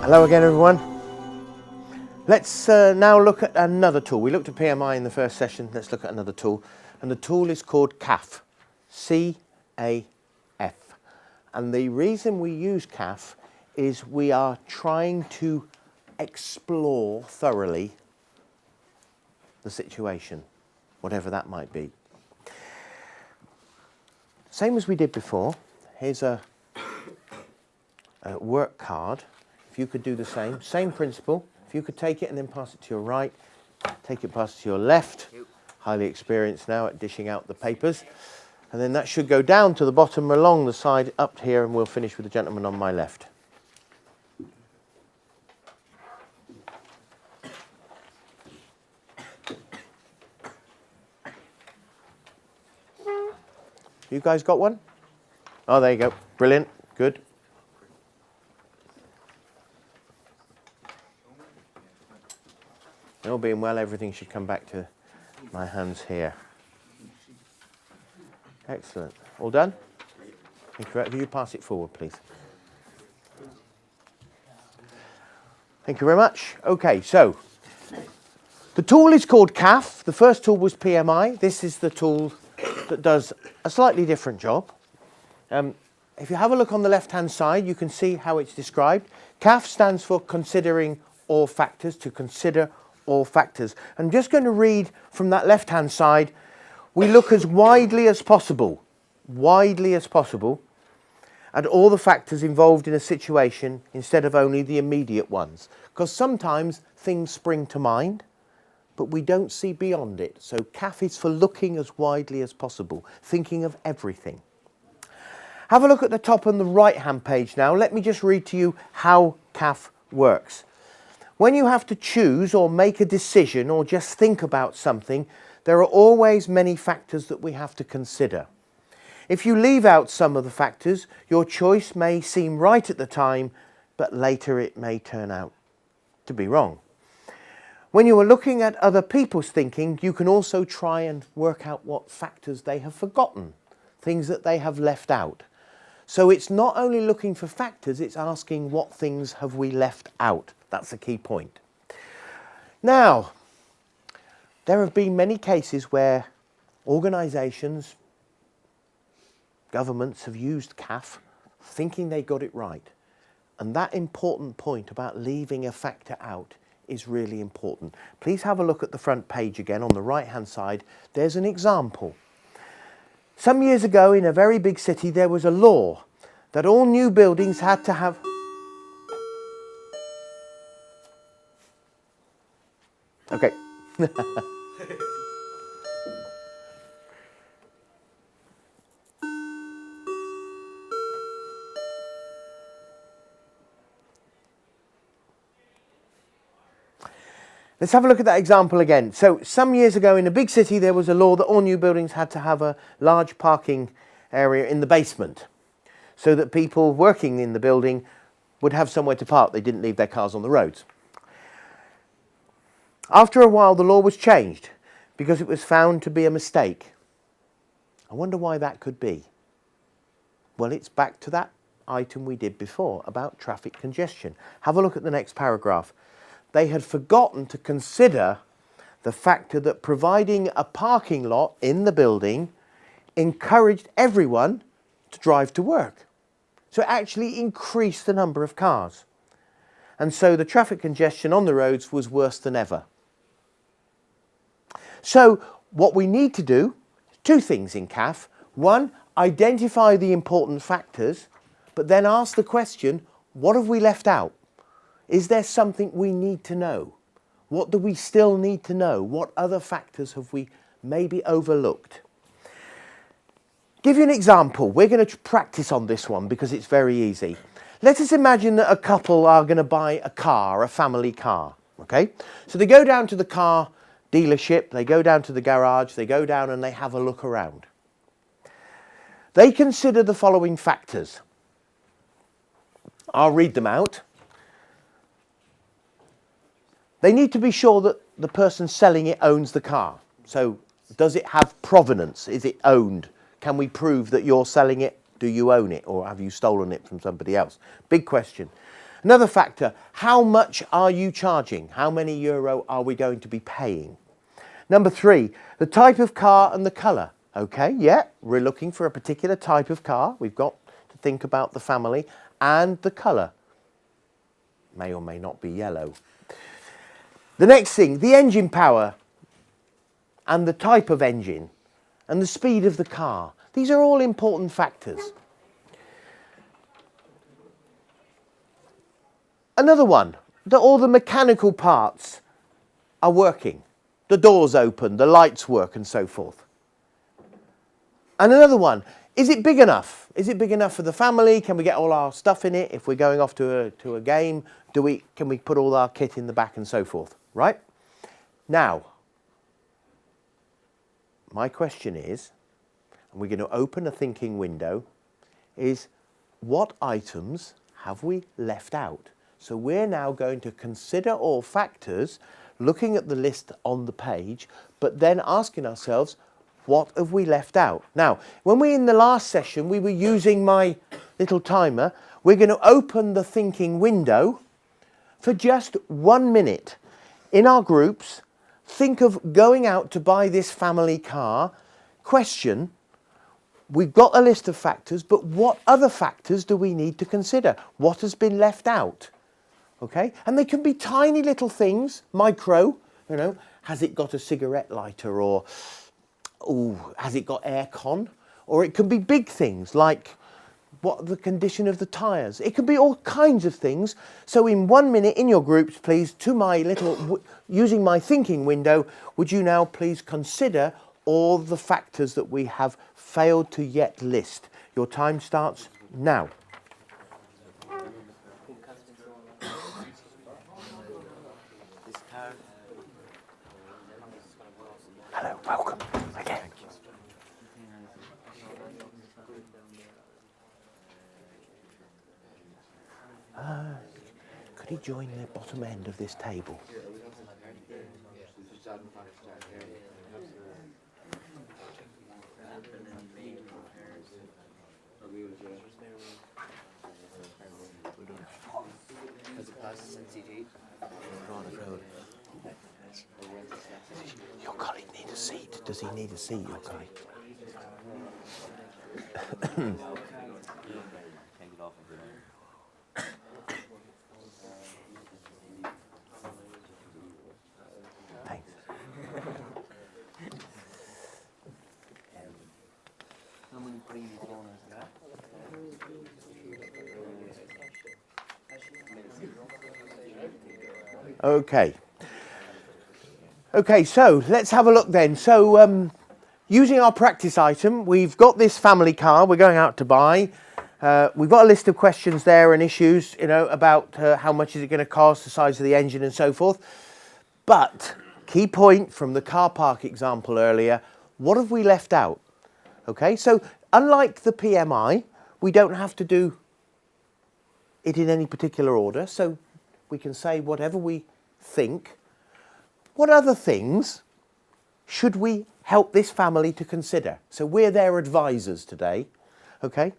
Hello again, everyone. Let's now look at another tool. We looked at PMI in the first session. Let's look at another tool. And the tool is called CAF. C-A-F. And the reason we use CAF is we are trying to explore thoroughly the situation, whatever that might be. Same as we did before. Here's a work card. If you could do the same principle. If you could take it and then pass it to your right, take it, pass it to your left. Highly experienced now at dishing out the papers. And then that should go down to the bottom along the side up here, and we'll finish with the gentleman on my left. You guys got one? Oh, there you go. Brilliant. Good. All being well, everything should come back to my hands here. Excellent. All done? Thank you. Will you pass it forward, please? Thank you very much. Okay, so the tool is called CAF. The first tool was PMI. This is the tool that does a slightly different job. If you have a look on the left-hand side, you can see how it's described. CAF stands for considering all factors, to consider all factors. I'm just going to read from that left-hand side. We look as widely as possible at all the factors involved in a situation instead of only the immediate ones. Because sometimes things spring to mind, but we don't see beyond it. So CAF is for looking as widely as possible, thinking of everything. Have a look at the top on the right-hand page now. Let me just read to you how CAF works. When you have to choose or make a decision or just think about something, there are always many factors that we have to consider. If you leave out some of the factors, your choice may seem right at the time, but later it may turn out to be wrong. When you are looking at other people's thinking, you can also try and work out what factors they have forgotten, things that they have left out. So it's not only looking for factors, it's asking what things have we left out. That's the key point. Now, there have been many cases where organisations, governments have used CAF thinking they got it right. And that important point about leaving a factor out is really important. Please have a look at the front page again on the right-hand side. There's an example. Some years ago in a very big city, there was a law that all new buildings had to have... Okay. Let's have a look at that example again. So some years ago in a big city there was a law that all new buildings had to have a large parking area in the basement so that people working in the building would have somewhere to park. They didn't leave their cars on the roads. After a while the law was changed because it was found to be a mistake. I wonder why that could be. Well, it's back to that item we did before about traffic congestion. Have a look at the next paragraph. They had forgotten to consider the factor that providing a parking lot in the building encouraged everyone to drive to work. So it actually increased the number of cars. And so the traffic congestion on the roads was worse than ever. So what we need to do, two things in CAF. One, identify the important factors, but then ask the question, what have we left out? Is there something we need to know? What do we still need to know? What other factors have we maybe overlooked? Give you an example. We're going to practice on this one because it's very easy. Let us imagine that a couple are going to buy a car, a family car. Okay? So they go down to the car dealership, they go down to the garage, they go down and they have a look around. They consider the following factors. I'll read them out. They need to be sure that the person selling it owns the car. So does it have provenance? Is it owned? Can we prove that you're selling it? Do you own it or have you stolen it from somebody else? Big question. Another factor, how much are you charging? How many euro are we going to be paying? Number 3, the type of car and the colour. Okay, yeah, we're looking for a particular type of car. We've got to think about the family and the colour. May or may not be yellow. The next thing, the engine power and the type of engine and the speed of the car. These are all important factors. Another one, that all the mechanical parts are working. The doors open, the lights work and so forth. And another one, is it big enough? Is it big enough for the family? Can we get all our stuff in it? If we're going off to a game, can we put all our kit in the back and so forth, right? Now, my question is, and we're going to open a thinking window, is what items have we left out? So we're now going to consider all factors, looking at the list on the page, but then asking ourselves, what have we left out? Now, when we in the last session, we were using my little timer, we're going to open the thinking window for just 1 minute. In our groups, think of going out to buy this family car. Question, we've got a list of factors, but what other factors do we need to consider? What has been left out? Okay, and they can be tiny little things, micro, you know, has it got a cigarette lighter, or has it got aircon? Or it can be big things like what the condition of the tyres. It can be all kinds of things. So in 1 minute in your groups, please, to my little, using my thinking window, would you now please consider all the factors that we have failed to yet list? Your time starts now. Hello, welcome again. Could he join the bottom end of this table? Your colleague needs a seat. Does he need a seat, your colleague? Thanks. How many previous owners are that? Okay. Okay, so let's have a look then. So using our practice item, we've got this family car we're going out to buy. We've got a list of questions there and issues, you know, about how much is it going to cost, the size of the engine and so forth. But key point from the car park example earlier, what have we left out? Okay, so unlike the PMI, we don't have to do it in any particular order. So we can say whatever we think. What other things should we help this family to consider? So we're their advisors today, okay?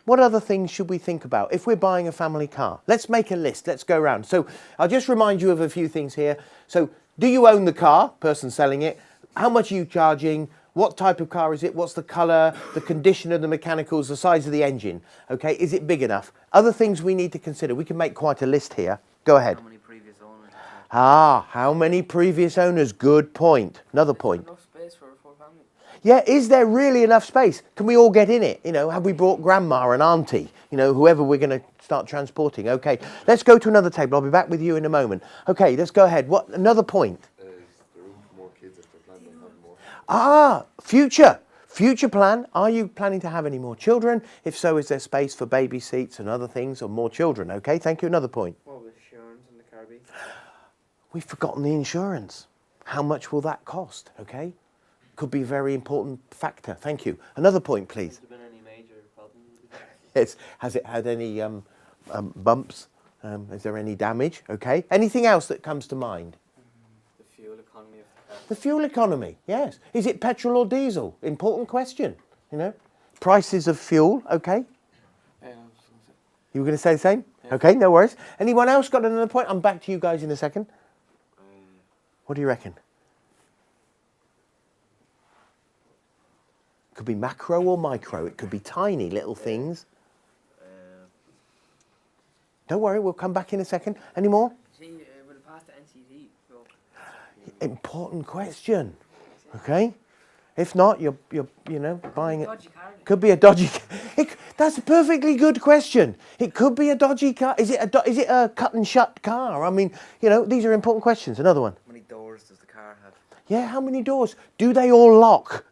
What other things should we think about if we're buying a family car? Let's make a list, let's go around. So I'll just remind you of a few things here. So do you own the car, person selling it? How much are you charging? What type of car is it? What's the colour, the condition of the mechanicals, the size of the engine? Okay, is it big enough? Other things we need to consider. We can make quite a list here. Go ahead. How many previous owners? How many previous owners? Good point. Another point. Enough space for a full family. Yeah, is there really enough space? Can we all get in it? You know, have we brought grandma and auntie? You know, whoever we're going to start transporting. Okay, let's go to another table. I'll be back with you in a moment. Okay, let's go ahead. What? Another point. Is there room for more kids if they're planning on having more? Future plan. Are you planning to have any more children? If so, is there space for baby seats and other things or more children? Okay, thank you. Another point. What was insurance on the car be? We've forgotten the insurance. How much will that cost? Okay, could be a very important factor. Thank you. Another point, please. Has there been any major problems? Yes. Has it had any bumps? Is there any damage? Okay. Anything else that comes to mind? The fuel economy of the car. The fuel economy, yes. Is it petrol or diesel? Important question, you know. Prices of fuel, okay. Yeah, You were going to say the same? yeah. Okay, no worries. Anyone else got another point? I'm back to you guys in a second. What do you reckon? Could be macro or micro. It could be tiny little things. Don't worry, we'll come back in a second. Any more? See, will it pass the NCT? So. Important question. Okay. If not, you're buying it. Dodgy car. Could be a dodgy. That's a perfectly good question. It could be a dodgy car. Is it a cut and shut car? I mean, these are important questions. Another one. How many doors does the car have? Yeah, how many doors? Do they all lock?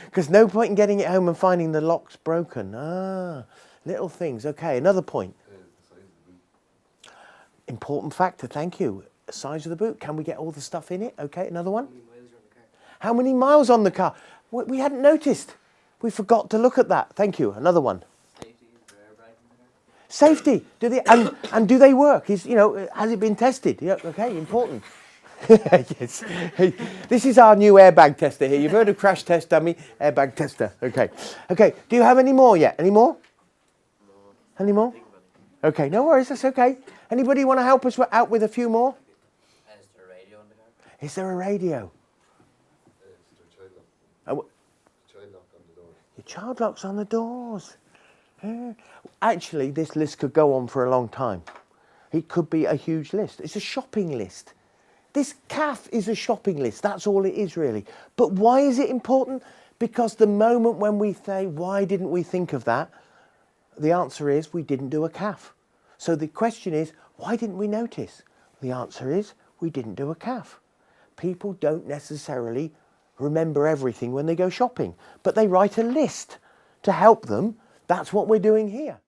Because no point in getting it home and finding the lock's broken. Little things. Okay, another point. Important factor, thank you. Size of the boot. Can we get all the stuff in it? Okay, another one. How many miles on the car? We hadn't noticed. We forgot to look at that. Thank you. Another one. Safety, is there airbags in the car? Safety. Do they and do they work? Has it been tested? Yeah, okay, important. Yes. This is our new airbag tester here. You've heard of crash test dummy, airbag tester. Okay. Okay. Do you have any more yet? Any more? Any more? Okay, no worries, that's okay. Anybody want to help us out with a few more? Is there a radio in the car? Is there a radio? Is there a child lock? Oh, Child lock on the door. your child locks on the doors. Actually, this list could go on for a long time. It could be a huge list. It's a shopping list. This CAF is a shopping list. That's all it is, really. But why is it important? Because the moment when we say, why didn't we think of that? The answer is, we didn't do a CAF. So the question is, why didn't we notice? The answer is, we didn't do a CAF. People don't necessarily remember everything when they go shopping, but they write a list to help them. That's what we're doing here.